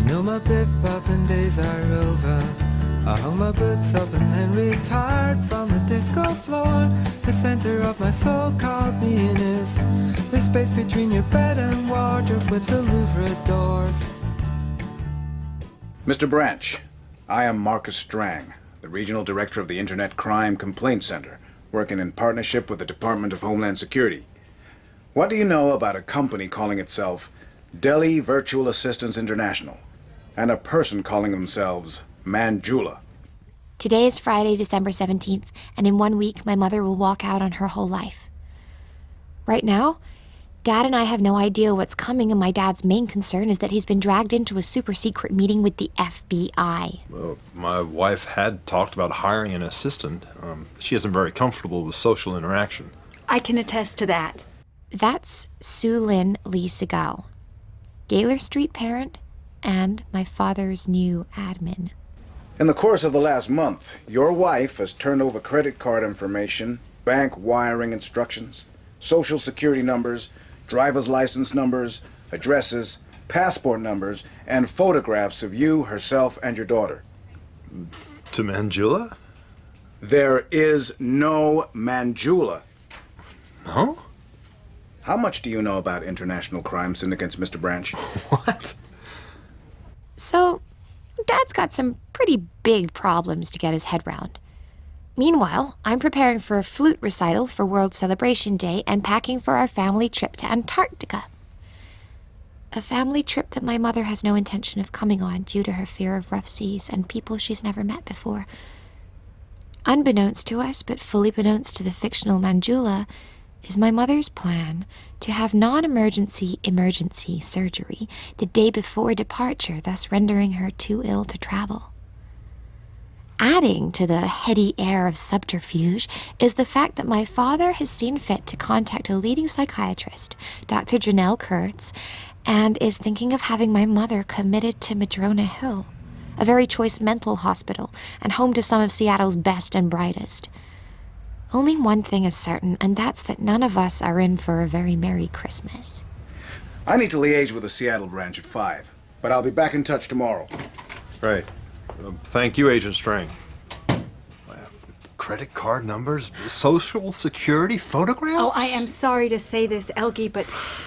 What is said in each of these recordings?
know my bip-bopping days are over. I hung my boots up and then retired from the disco floor. The center of my so-called being is the space between your bed and wardrobe with the Louvre doors. Mr. Branch, I am Marcus Strang, the Regional Director of the Internet Crime Complaint Center, working in partnership with the Department of Homeland Security. What do you know about a company calling itself Delhi Virtual Assistance International and a person calling themselves Manjula? Today is Friday, December 17th, and in 1 week, my mother will walk out on her whole life. Right now, Dad and I have no idea what's coming, and my dad's main concern is that he's been dragged into a super-secret meeting with the FBI. Well, my wife had talked about hiring an assistant. She isn't very comfortable with social interaction. I can attest to that. That's Sue Lynn Lee Segal, Gaylor Street parent, and my father's new admin. In the course of the last month, your wife has turned over credit card information, bank wiring instructions, social security numbers, driver's license numbers, addresses, passport numbers, and photographs of you, herself, and your daughter. To Manjula? There is no Manjula. No? How much do you know about international crime syndicates, Mr. Branch? What? So, Dad's got some pretty big problems to get his head round. Meanwhile, I'm preparing for a flute recital for World Celebration Day and packing for our family trip to Antarctica. A family trip that my mother has no intention of coming on due to her fear of rough seas and people she's never met before. Unbeknownst to us, but fully beknownst to the fictional Manjula, is my mother's plan to have non-emergency emergency surgery the day before departure, thus rendering her too ill to travel. Adding to the heady air of subterfuge is the fact that my father has seen fit to contact a leading psychiatrist, Dr. Janelle Kurtz, and is thinking of having my mother committed to Madrona Hill, a very choice mental hospital and home to some of Seattle's best and brightest. Only one thing is certain, and that's that none of us are in for a very Merry Christmas. I need to liaise with the Seattle branch at 5, but I'll be back in touch tomorrow. Right. Thank you, Agent Strang. Credit card numbers, social security photographs? Oh, I am sorry to say this, Elgie, but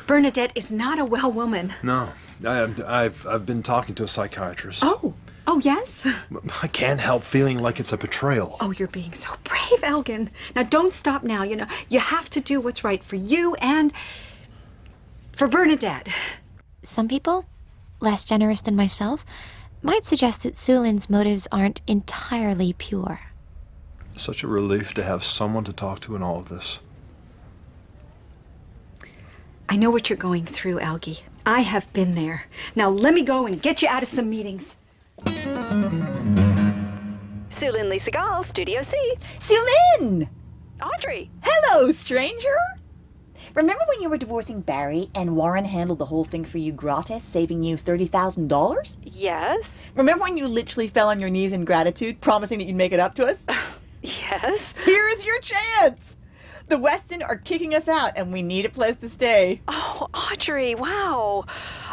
Bernadette is not a well woman. No, I've been talking to a psychiatrist. Oh, yes? I can't help feeling like it's a betrayal. Oh, you're being so brave, Elgin. Now, don't stop now. You have to do what's right for you and for Bernadette. Some people, less generous than myself, might suggest that Sulin's motives aren't entirely pure. Such a relief to have someone to talk to in all of this. I know what you're going through, Elgie. I have been there. Now let me go and get you out of some meetings. Sulin Lee Segal, Studio C. Sulin! Audrey! Hello, stranger! Remember when you were divorcing Barry and Warren handled the whole thing for you gratis, saving you $30,000? Yes? Remember when you literally fell on your knees in gratitude, promising that you'd make it up to us? Yes? Here's your chance! The Weston are kicking us out, and we need a place to stay. Oh, Audrey, wow.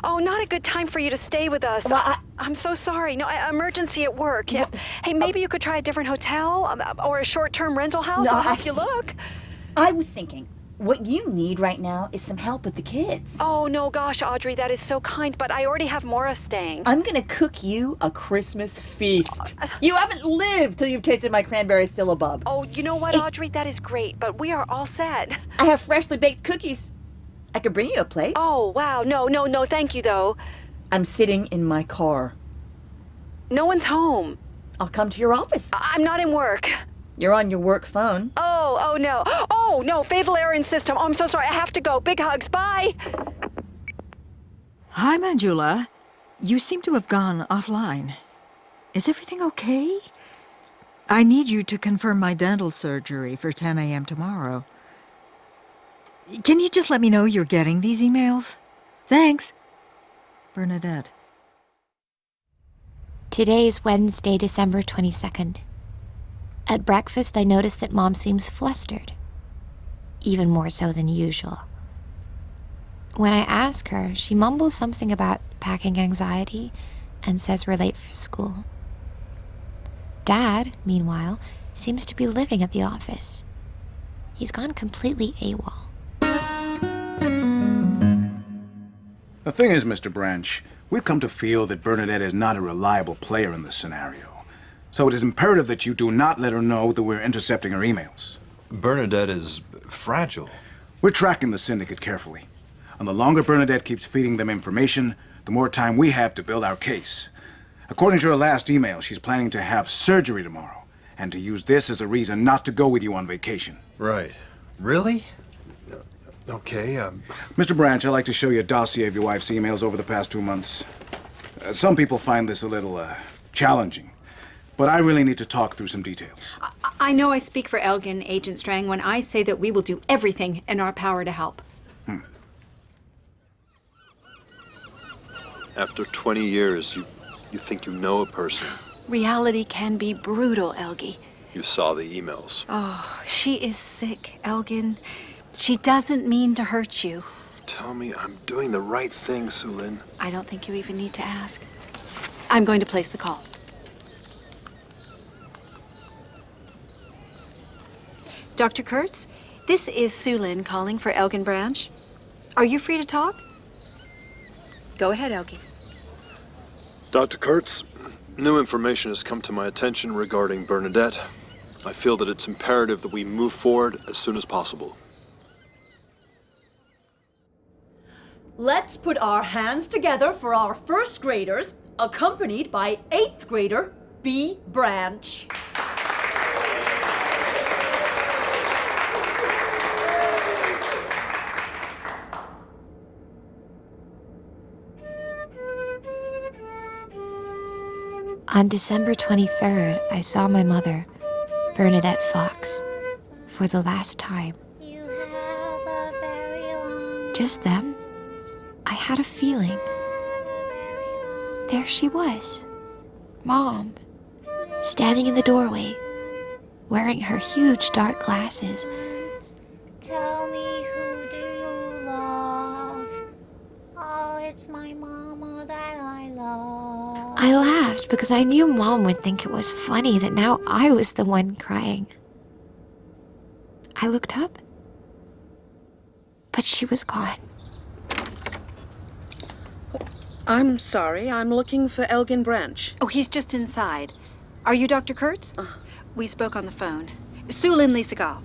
Oh, not a good time for you to stay with us. Well, I'm so sorry. No, emergency at work. Yeah. Hey, maybe you could try a different hotel or a short-term rental house. No, I'll help you look. I was thinking, what you need right now is some help with the kids. Oh, no, gosh, Audrey, that is so kind, but I already have Maura staying. I'm gonna cook you a Christmas feast. You haven't lived till you've tasted my cranberry syllabub. Oh, you know what, Audrey? That is great, but we are all set. I have freshly baked cookies. I could bring you a plate. Oh, wow. No, thank you, though. I'm sitting in my car. No one's home. I'll come to your office. I'm not in work. You're on your work phone. Oh, no. Oh, no, fatal error in system. Oh, I'm so sorry. I have to go. Big hugs. Bye. Hi, Manjula. You seem to have gone offline. Is everything okay? I need you to confirm my dental surgery for 10 a.m. tomorrow. Can you just let me know you're getting these emails? Thanks. Bernadette. Today's Wednesday, December 22nd. At breakfast, I noticed that Mom seems flustered, even more so than usual. When I ask her, she mumbles something about packing anxiety and says we're late for school. Dad, meanwhile, seems to be living at the office. He's gone completely AWOL. The thing is, Mr. Branch, we've come to feel that Bernadette is not a reliable player in this scenario. So it is imperative that you do not let her know that we're intercepting her emails. Bernadette is fragile. We're tracking the syndicate carefully. And the longer Bernadette keeps feeding them information, the more time we have to build our case. According to her last email, she's planning to have surgery tomorrow, and to use this as a reason not to go with you on vacation. Right. Really? Okay, Mr. Branch, I'd like to show you a dossier of your wife's emails over the past 2 months. Some people find this a little, challenging, but I really need to talk through some details. I know I speak for Elgin, Agent Strang, when I say that we will do everything in our power to help. After 20 years, you think you know a person. Reality can be brutal, Elgie. You saw the emails. Oh, she is sick, Elgin. She doesn't mean to hurt you. Tell me I'm doing the right thing, Sulin. I don't think you even need to ask. I'm going to place the call. Dr. Kurtz, this is Sulin calling for Elgin Branch. Are you free to talk? Go ahead, Elgie. Dr. Kurtz, new information has come to my attention regarding Bernadette. I feel that it's imperative that we move forward as soon as possible. Let's put our hands together for our first graders, accompanied by 8th grader B. Branch. On December 23rd, I saw my mother, Bernadette Fox, for the last time. Just then, I had a feeling. There she was, Mom, standing in the doorway, wearing her huge dark glasses. Tell me, who do you love? Oh, it's my mama that I love. I laughed because I knew Mom would think it was funny that now I was the one crying. I looked up, but she was gone. I'm sorry, I'm looking for Elgin Branch. Oh, he's just inside. Are you Dr. Kurtz? We spoke on the phone. Sulin Lee Segal.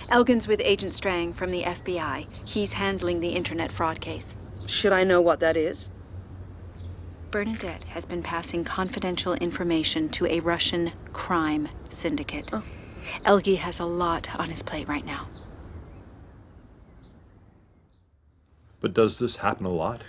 Elgin's with Agent Strang from the FBI. He's handling the internet fraud case. Should I know what that is? Bernadette has been passing confidential information to a Russian crime syndicate. Elgie has a lot on his plate right now. But does this happen a lot?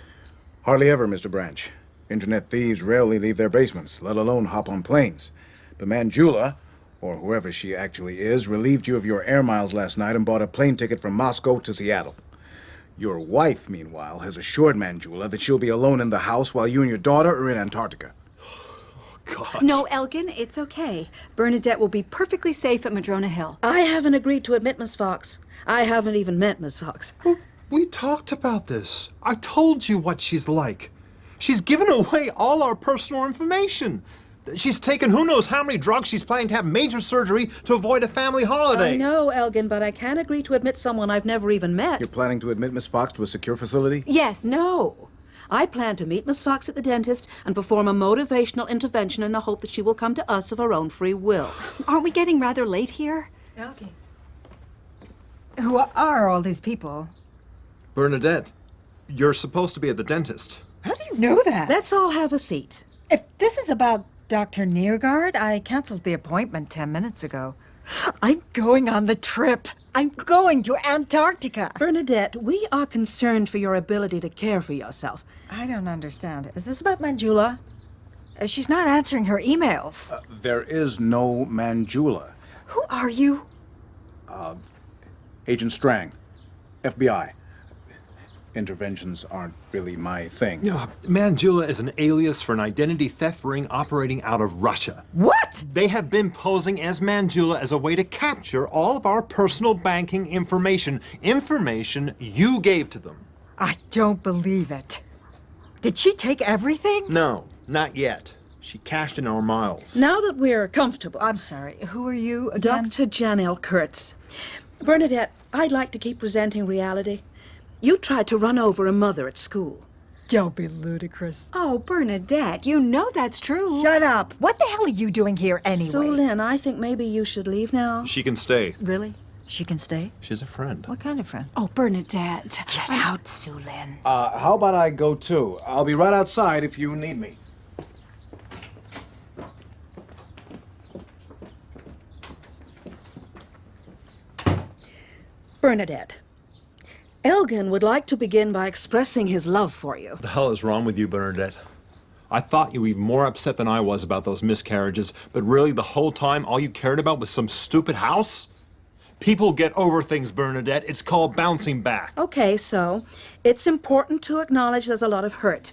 Hardly ever, Mr. Branch. Internet thieves rarely leave their basements, let alone hop on planes. But Manjula, or whoever she actually is, relieved you of your air miles last night and bought a plane ticket from Moscow to Seattle. Your wife, meanwhile, has assured Manjula that she'll be alone in the house while you and your daughter are in Antarctica. God. No, Elgin, it's okay. Bernadette will be perfectly safe at Madrona Hill. I haven't agreed to admit Miss Fox. I haven't even met Miss Fox. We talked about this. I told you what she's like. She's given away all our personal information. She's taken who knows how many drugs. She's planning to have major surgery to avoid a family holiday. I know, Elgin, but I can't agree to admit someone I've never even met. You're planning to admit Miss Fox to a secure facility? Yes. No. I plan to meet Miss Fox at the dentist and perform a motivational intervention in the hope that she will come to us of her own free will. Aren't we getting rather late here? Okay. Who are all these people? Bernadette, you're supposed to be at the dentist. How do you know that? Let's all have a seat. If this is about Dr. Neergaard, I canceled the appointment 10 minutes ago. I'm going on the trip. I'm going to Antarctica. Bernadette, we are concerned for your ability to care for yourself. I don't understand. Is this about Manjula? She's not answering her emails. There is no Manjula. Who are you? Agent Strang, FBI. Interventions aren't really my thing. Yeah, Manjula is an alias for an identity theft ring operating out of Russia. What? They have been posing as Manjula as a way to capture all of our personal banking information. Information you gave to them. I don't believe it. Did she take everything? No. Not yet. She cashed in our miles. Now that we're comfortable, I'm sorry, who are you again? Dr. Janelle Kurtz. Bernadette, I'd like to keep presenting reality. You tried to run over a mother at school. Don't be ludicrous. Oh, Bernadette, you know that's true. Shut up. What the hell are you doing here anyway? Sue Lynn, I think maybe you should leave now. She can stay. Really? She can stay? She's a friend. What kind of friend? Oh, Bernadette. Get out, Sue Lynn. How about I go too? I'll be right outside if you need me. Bernadette, Elgin would like to begin by expressing his love for you. The hell is wrong with you, Bernadette? I thought you were even more upset than I was about those miscarriages, but really the whole time all you cared about was some stupid house? People get over things, Bernadette. It's called bouncing back. Okay, so it's important to acknowledge there's a lot of hurt.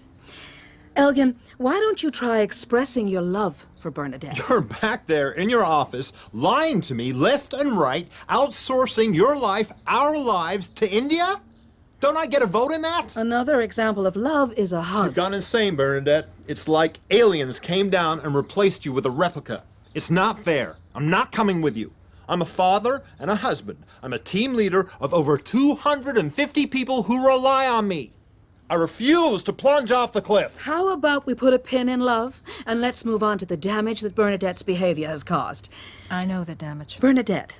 Elgin, why don't you try expressing your love for Bernadette? You're back there in your office, lying to me left and right, outsourcing your life, our lives, to India? Don't I get a vote in that? Another example of love is a hug. You've gone insane, Bernadette. It's like aliens came down and replaced you with a replica. It's not fair. I'm not coming with you. I'm a father and a husband. I'm a team leader of over 250 people who rely on me. I refuse to plunge off the cliff. How about we put a pin in love and let's move on to the damage that Bernadette's behavior has caused? I know the damage. Bernadette,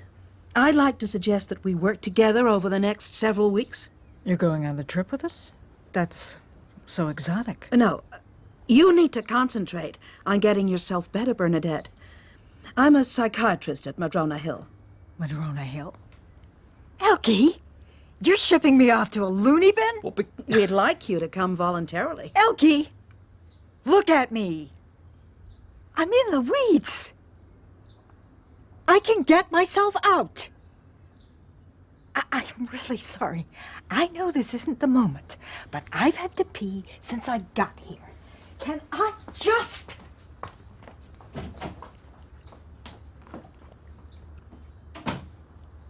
I'd like to suggest that we work together over the next several weeks. You're going on the trip with us? That's so exotic. No, you need to concentrate on getting yourself better, Bernadette. I'm a psychiatrist at Madrona Hill. Madrona Hill? Elkie? You're shipping me off to a loony bin? Well, but We'd like you to come voluntarily. Elkie! Look at me! I'm in the weeds! I can get myself out! I'm really sorry. I know this isn't the moment, but I've had to pee since I got here. Can I just...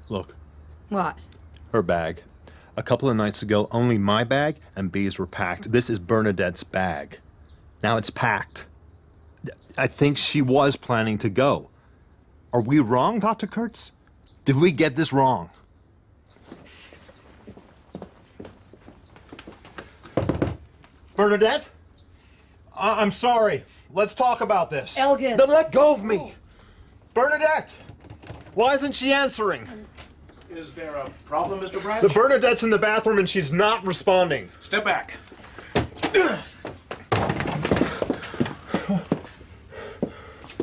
look, What? her bag. A couple of nights ago, only my bag and B's were packed. This is Bernadette's bag. Now it's packed. I think she was planning to go. Are we wrong, Dr. Kurtz? Did we get this wrong? Bernadette? I'm sorry. Let's talk about this. Elgin. Then let go of me. Bernadette! Why isn't she answering? Is there a problem, Mr. Branch? The Bernadette's in the bathroom and she's not responding. Step back.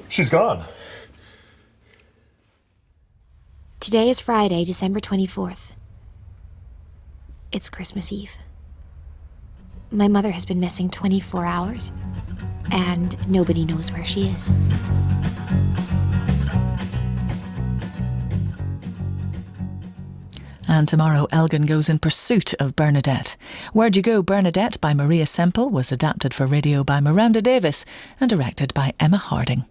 She's gone. Today is Friday, December 24th. It's Christmas Eve. My mother has been missing 24 hours, and nobody knows where she is. And tomorrow, Elgin goes in pursuit of Bernadette. Where'd You Go, Bernadette by Maria Semple was adapted for radio by Miranda Davis and directed by Emma Harding.